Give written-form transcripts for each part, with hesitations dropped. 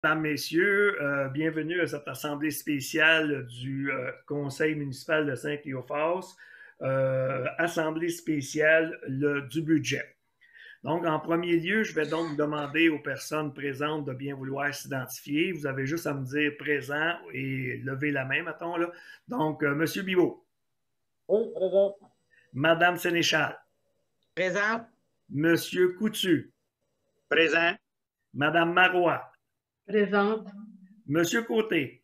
Mesdames, Messieurs, bienvenue à cette assemblée spéciale du Conseil municipal de Saint-Cléophas, assemblée spéciale du budget. Donc, en premier lieu, je vais donc demander aux personnes présentes de bien vouloir s'identifier. Vous avez juste à me dire présent et lever la main, mettons, là. Donc, Monsieur Bibeau, Oui, présent. Madame Sénéchal, Présent. Monsieur Coutu, Présent. Madame Marois, Présente. Monsieur Côté,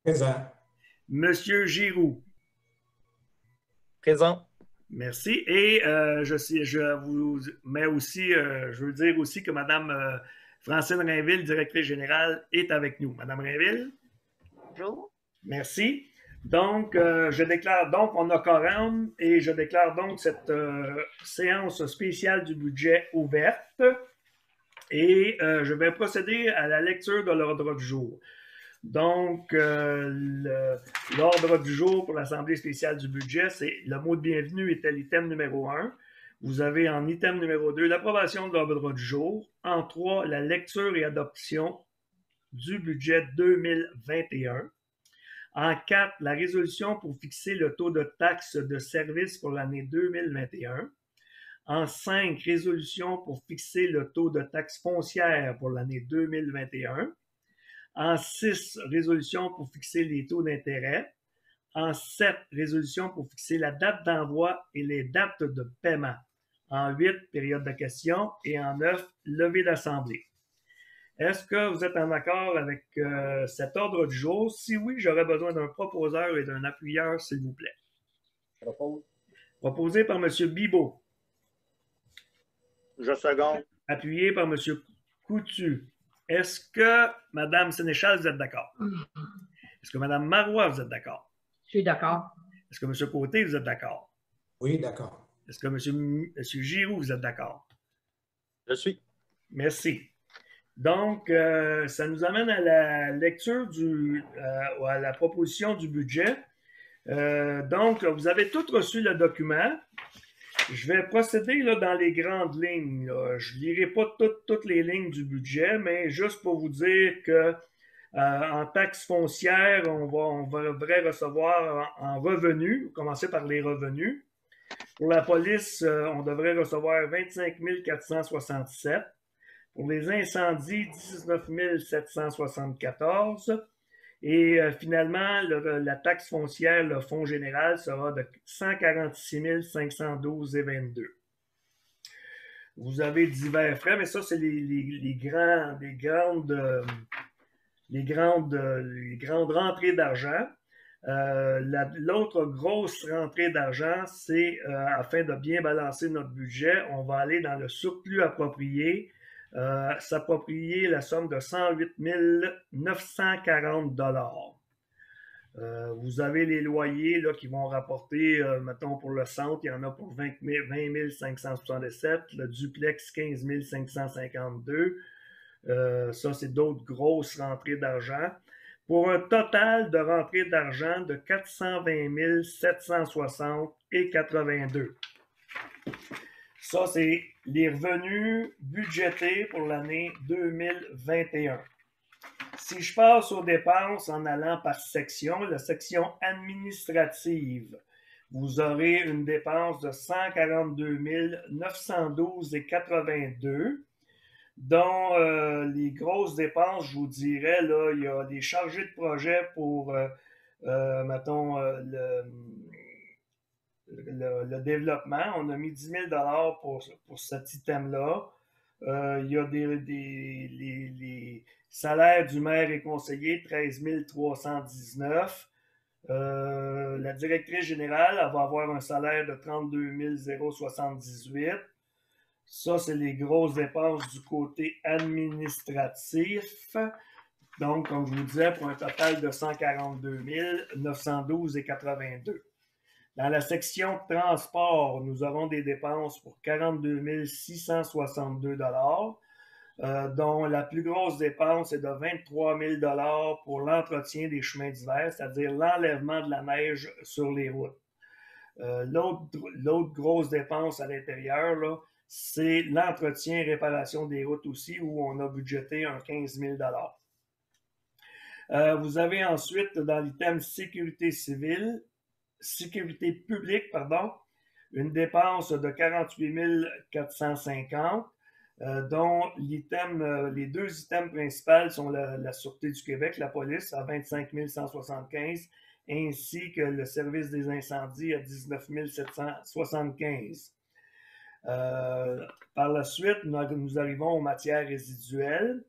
Présent. Monsieur Giroux. Présent. Merci. Et je vous mets aussi, je veux dire aussi que Mme Francine Rainville, directrice générale, est avec nous. Mme Rainville? Bonjour. Merci. Donc, je déclare donc, on a quorum et je déclare donc cette séance spéciale du budget ouverte. Et je vais procéder à la lecture de l'ordre du jour. Donc, l'ordre du jour pour l'Assemblée spéciale du budget, c'est le mot de bienvenue était l'item numéro 1. Vous avez en item numéro 2 l'approbation de l'ordre du jour. En 3, la lecture et adoption du budget 2021. En 4, la résolution pour fixer le taux de taxe de service pour l'année 2021. En 5, résolution pour fixer le taux de taxe foncière pour l'année 2021. En 6, résolution pour fixer les taux d'intérêt. En 7, résolution pour fixer la date d'envoi et les dates de paiement. En 8, période de questions. Et en 9, levée d'assemblée. Est-ce que vous êtes en accord avec cet ordre du jour? Si oui, j'aurais besoin d'un proposeur et d'un appuyeur, s'il vous plaît. Propose. Proposé par M. Bibeau. Je seconde. Appuyé par M. Coutu. Est-ce que Mme Sénéchal, vous êtes d'accord? Est-ce que Mme Marois, vous êtes d'accord? Je suis d'accord. Est-ce que M. Côté, vous êtes d'accord? Oui, d'accord. Est-ce que M. Giroux, vous êtes d'accord? Je suis. Merci. Donc, ça nous amène à la lecture à la proposition du budget. Donc, vous avez tous reçu le document. Je vais procéder là, dans les grandes lignes. Là. Je ne lirai pas toutes les lignes du budget, mais juste pour vous dire que en taxes foncières, on devrait recevoir en revenus, commencer par les revenus. Pour la police, on devrait recevoir 25 467. Pour les incendies, 19 774. Et finalement, la taxe foncière, le fonds général, sera de 146 512,22. Vous avez divers frais, mais ça, c'est les grandes rentrées d'argent. L'autre grosse rentrée d'argent, c'est afin de bien balancer notre budget, on va aller dans le surplus approprié, s'approprier la somme de 108 940 $. Vous avez les loyers là, qui vont rapporter, mettons pour le centre, il y en a pour 20 567, le duplex 15 552. Ça, c'est d'autres grosses rentrées d'argent. Pour un total de rentrées d'argent de 420 760 et 82. Ça, c'est les revenus budgétés pour l'année 2021. Si je passe aux dépenses en allant par section, la section administrative, vous aurez une dépense de 142 912,82, dont les grosses dépenses, je vous dirais, là, il y a des chargés de projet pour, mettons, le développement. On a mis 10 000 $ pour cet item-là. Il y a les salaires du maire et conseiller, 13 319. La directrice générale, elle va avoir un salaire de 32 078. Ça, c'est les grosses dépenses du côté administratif. Donc, comme je vous disais, pour un total de 142 912,82. Dans la section transport, nous aurons des dépenses pour 42 662 $, dont la plus grosse dépense est de 23 000 $ pour l'entretien des chemins d'hiver, c'est-à-dire l'enlèvement de la neige sur les routes. L'autre grosse dépense à l'intérieur, là, c'est l'entretien et réparation des routes aussi, où on a budgété un 15 000 $. Vous avez ensuite, dans l'item sécurité civile, sécurité publique, pardon, une dépense de 48 450, dont les deux items principaux sont la Sûreté du Québec, la police, à 25 175, ainsi que le service des incendies à 19 775. Par la suite, nous arrivons aux matières résiduelles.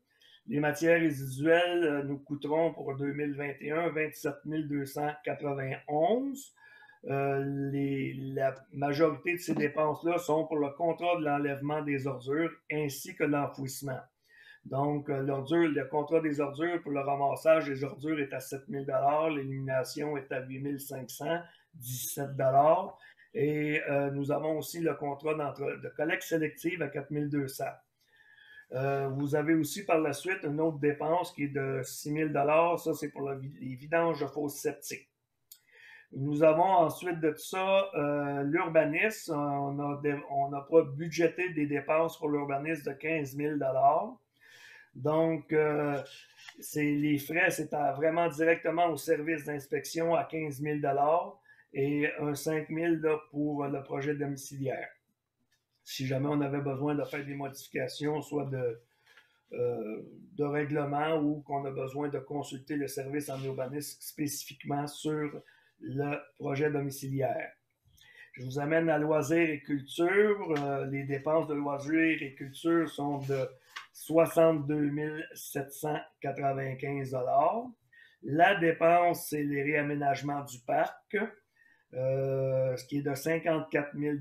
Les matières résiduelles nous coûteront pour 2021 27 291. La majorité de ces dépenses-là sont pour le contrat de l'enlèvement des ordures ainsi que l'enfouissement. Donc, le contrat des ordures pour le ramassage des ordures est à 7 000 $, l'élimination est à 8 517 $, et nous avons aussi le contrat de collecte sélective à 4 200 $. Vous avez aussi par la suite une autre dépense qui est de 6 000 $. Ça, c'est pour les vidanges de fosses septiques. Nous avons ensuite de ça l'urbanisme. On n'a pas budgété des dépenses pour l'urbanisme de 15 000 $. Donc, les frais, c'est vraiment directement au service d'inspection à 15 000 $ et un 5 000 $ pour le projet domiciliaire. Si jamais on avait besoin de faire des modifications, soit de règlement ou qu'on a besoin de consulter le service en urbanisme spécifiquement sur le projet domiciliaire. Je vous amène à loisirs et culture. Les dépenses de loisirs et culture sont de 62 795 $. La dépense, c'est les réaménagements du parc, ce qui est de 54 000 $.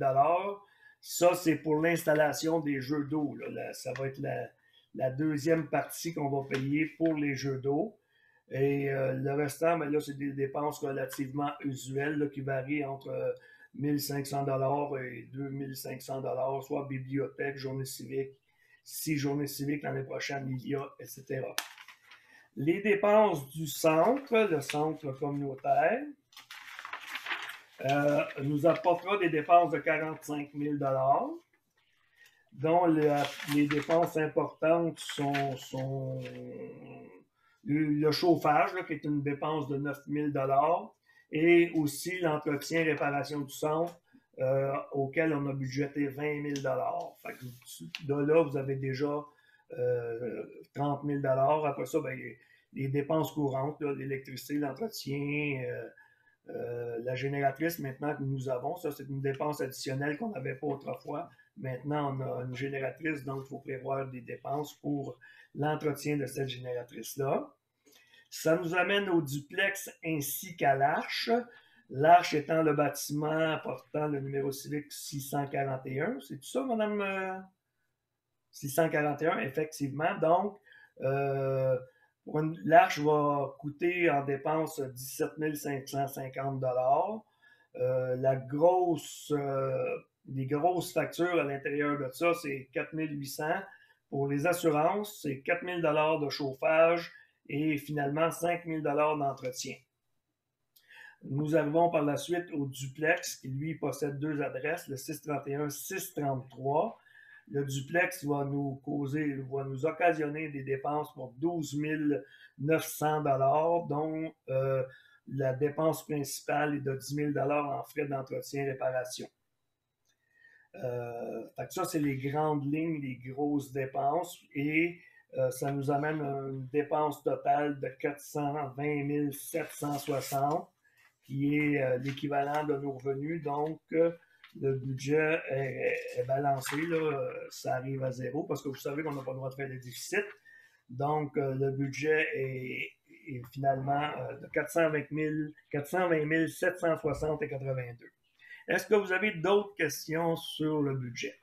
Ça, c'est pour l'installation des jeux d'eau. Ça va être la deuxième partie qu'on va payer pour les jeux d'eau. Et le restant, là, c'est des dépenses relativement usuelles là, qui varient entre 1 500 $ et 2 500 $, soit bibliothèque, journée civique, 6 journées civiques l'année prochaine, il y a, etc. Les dépenses du centre, le centre communautaire, nous apportera des dépenses de 45 000 $, dont les dépenses importantes sont le chauffage, là, qui est une dépense de 9 000 $, et aussi l'entretien et réparation du centre, auquel on a budgété 20 000 $. Fait que de là, vous avez déjà 30 000 $. Après ça, ben, les dépenses courantes, l'électricité, l'entretien, la génératrice maintenant que nous avons, ça c'est une dépense additionnelle qu'on n'avait pas autrefois. Maintenant, on a une génératrice, donc il faut prévoir des dépenses pour l'entretien de cette génératrice-là. Ça nous amène au duplex ainsi qu'à l'Arche. L'Arche étant le bâtiment portant le numéro civique 641. C'est tout ça, madame? 641, effectivement. Donc, l'Arche va coûter en dépenses 17 550 $. Les grosses factures à l'intérieur de ça, c'est 4 800 $. Pour les assurances, c'est 4 000 $ de chauffage et finalement 5 000 $ d'entretien. Nous arrivons par la suite au duplex qui, lui, possède deux adresses, le 631 633. Le duplex va nous occasionner des dépenses pour 12 900 $, dont la dépense principale est de 10 000 $ en frais d'entretien et réparation. Fait que ça, c'est les grandes lignes, les grosses dépenses, et ça nous amène à une dépense totale de 420 760, qui est l'équivalent de nos revenus. Donc, le budget est balancé, là, ça arrive à zéro, parce que vous savez qu'on n'a pas le droit de faire des déficits. Donc, le budget est finalement de 420 760 et 82. Est-ce que vous avez d'autres questions sur le budget?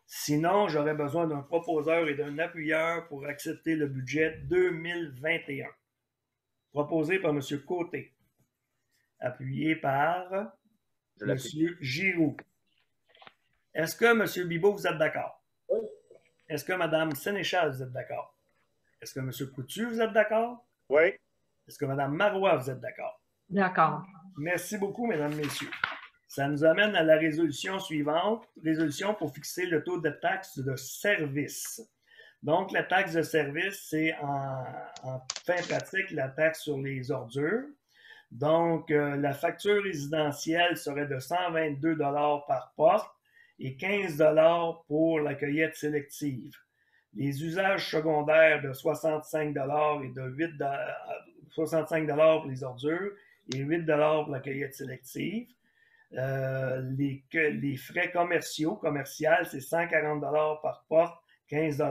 Sinon, j'aurais besoin d'un proposeur et d'un appuyeur pour accepter le budget 2021. Proposé par M. Côté. Appuyé par M. Giroux. Est-ce que M. Bibeau, vous êtes d'accord? Oui. Est-ce que Mme Sénéchal, vous êtes d'accord? Est-ce que M. Coutu, vous êtes d'accord? Oui. Est-ce que Mme Marois, vous êtes d'accord? D'accord. Merci beaucoup, mesdames, messieurs. Ça nous amène à la résolution suivante. Résolution pour fixer le taux de taxe de service. Donc, la taxe de service, c'est en fin pratique la taxe sur les ordures. Donc, la facture résidentielle serait de 122 par porte et 15 pour la cueillette sélective. Les usages secondaires de 65 et de 65 pour les ordures et 8 pour la cueillette sélective. Les frais commerciaux, c'est 140 par porte, 15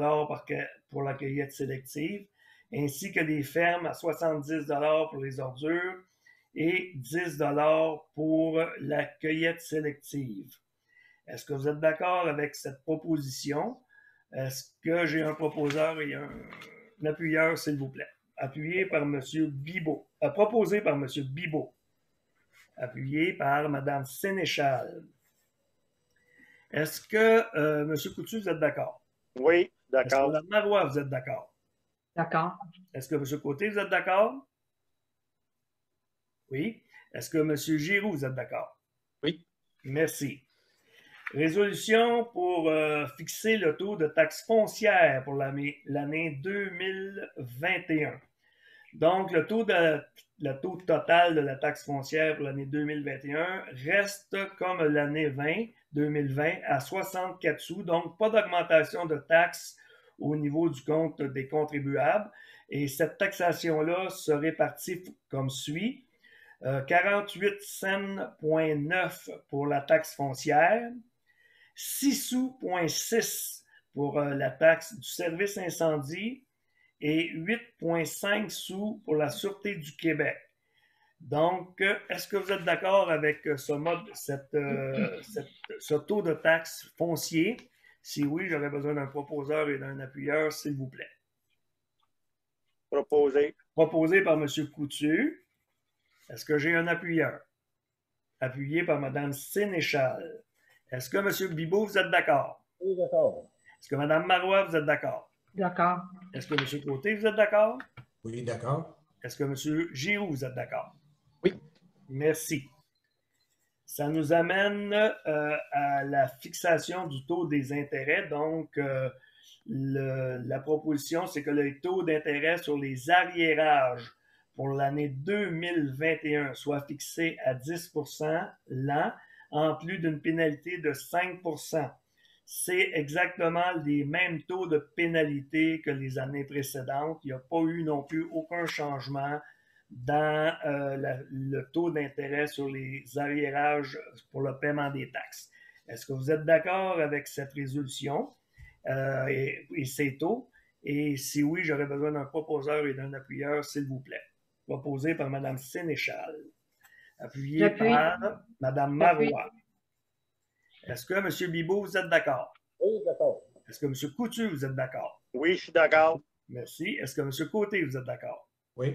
pour la cueillette sélective, ainsi que les fermes à 70 pour les ordures et 10 pour la cueillette sélective. Est-ce que vous êtes d'accord avec cette proposition? Est-ce que j'ai un proposeur et un appuyeur, s'il vous plaît? Appuyé par M. Bibeau. Proposé par M. Bibeau. Appuyé par Mme Sénéchal. Est-ce que M. Coutu, vous êtes d'accord? Oui, Est-ce que d'accord. Mme Marois, vous êtes d'accord? D'accord. Est-ce que M. Côté, vous êtes d'accord? Oui. Est-ce que M. Giroux, vous êtes d'accord? Oui. Merci. Résolution pour fixer le taux de taxe foncière pour l'année 2021. Donc, le taux total de la taxe foncière pour l'année 2021 reste comme l'année 2020 à 64 sous. Donc, pas d'augmentation de taxes au niveau du compte des contribuables. Et cette taxation-là se répartit comme suit. 48 cents,9 pour la taxe foncière, 6 sous,6 pour la taxe du service incendie et 8,5 sous pour la Sûreté du Québec. Donc, est-ce que vous êtes d'accord avec ce taux de taxe foncier? Si oui, j'aurais besoin d'un proposeur et d'un appuyeur, s'il vous plaît. Proposé. Proposé par M. Coutu. Est-ce que j'ai un appuyeur? Appuyé par Mme Sénéchal. Est-ce que M. Bibeau, vous êtes d'accord? Oui, d'accord. Est-ce que Mme Marois, vous êtes d'accord? D'accord. Est-ce que M. Côté, vous êtes d'accord? Oui, d'accord. Est-ce que M. Giroux, vous êtes d'accord? Oui. Merci. Ça nous amène à la fixation du taux des intérêts. Donc, la proposition, c'est que le taux d'intérêt sur les arriérages pour l'année 2021 soit fixé à 10 l'an, en plus d'une pénalité de 5 C'est exactement les mêmes taux de pénalité que les années précédentes. Il n'y a pas eu non plus aucun changement dans le taux d'intérêt sur les arriérages pour le paiement des taxes. Est-ce que vous êtes d'accord avec cette résolution et ces taux? Et si oui, j'aurais besoin d'un proposeur et d'un appuyeur, s'il vous plaît. Proposé par Mme Sénéchal. Appuyé par Mme Marois. Est-ce que M. Bibeau, vous êtes d'accord? Oui, d'accord. Est-ce que M. Coutu, vous êtes d'accord? Oui, je suis d'accord. Merci. Est-ce que M. Côté, vous êtes d'accord? Oui.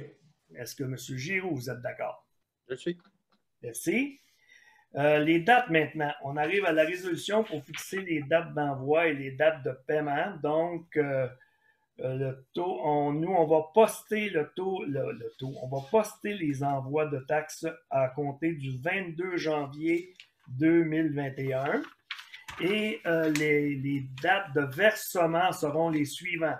Est-ce que M. Giroux, vous êtes d'accord? Je suis. Merci. Les dates maintenant. On arrive à la résolution pour fixer les dates d'envoi et les dates de paiement. Donc, le taux, on va poster on va poster les envois de taxes à compter du 22 janvier 2021 et les dates de versement seront les suivants.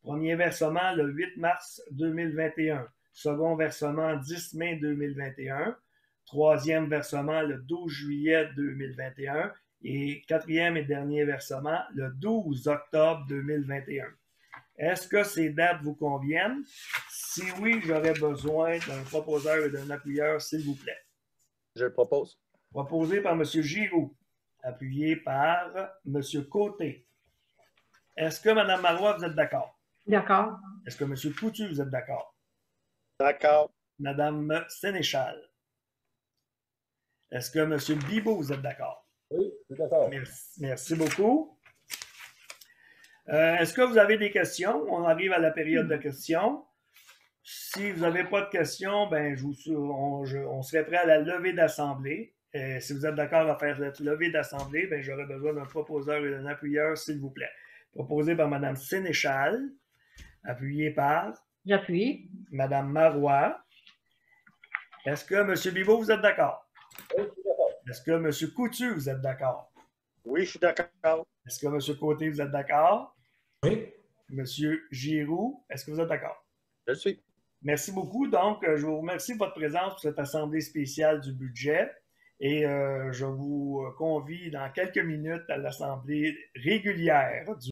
Premier versement le 8 mars 2021, second versement 10 mai 2021, troisième versement le 12 juillet 2021 et quatrième et dernier versement le 12 octobre 2021. Est-ce que ces dates vous conviennent? Si oui, j'aurais besoin d'un proposeur et d'un appuyeur, s'il vous plaît. Je le propose. Proposé par M. Giroux, appuyé par M. Côté. Est-ce que Mme Marois, vous êtes d'accord? D'accord. Est-ce que M. Coutu, vous êtes d'accord? D'accord. Mme Sénéchal. Est-ce que M. Bibeau, vous êtes d'accord? Oui, je suis d'accord. Merci beaucoup. Est-ce que vous avez des questions? On arrive à la période de questions. Si vous n'avez pas de questions, ben, on serait prêt à la levée d'assemblée. Si vous êtes d'accord à faire cette levée d'assemblée, ben, j'aurais besoin d'un proposeur et d'un appuyeur, s'il vous plaît. Proposé par Mme Sénéchal, appuyé par J'appuie. Mme Marois. Est-ce que M. Bibeau, vous êtes d'accord? Oui, je suis d'accord. Est-ce que M. Coutu, vous êtes d'accord? Oui, je suis d'accord. Est-ce que M. Côté, vous êtes d'accord? Oui. Monsieur Giroux, est-ce que vous êtes d'accord? Je le suis. Merci beaucoup. Donc, je vous remercie de votre présence pour cette assemblée spéciale du budget et je vous convie dans quelques minutes à l'assemblée régulière du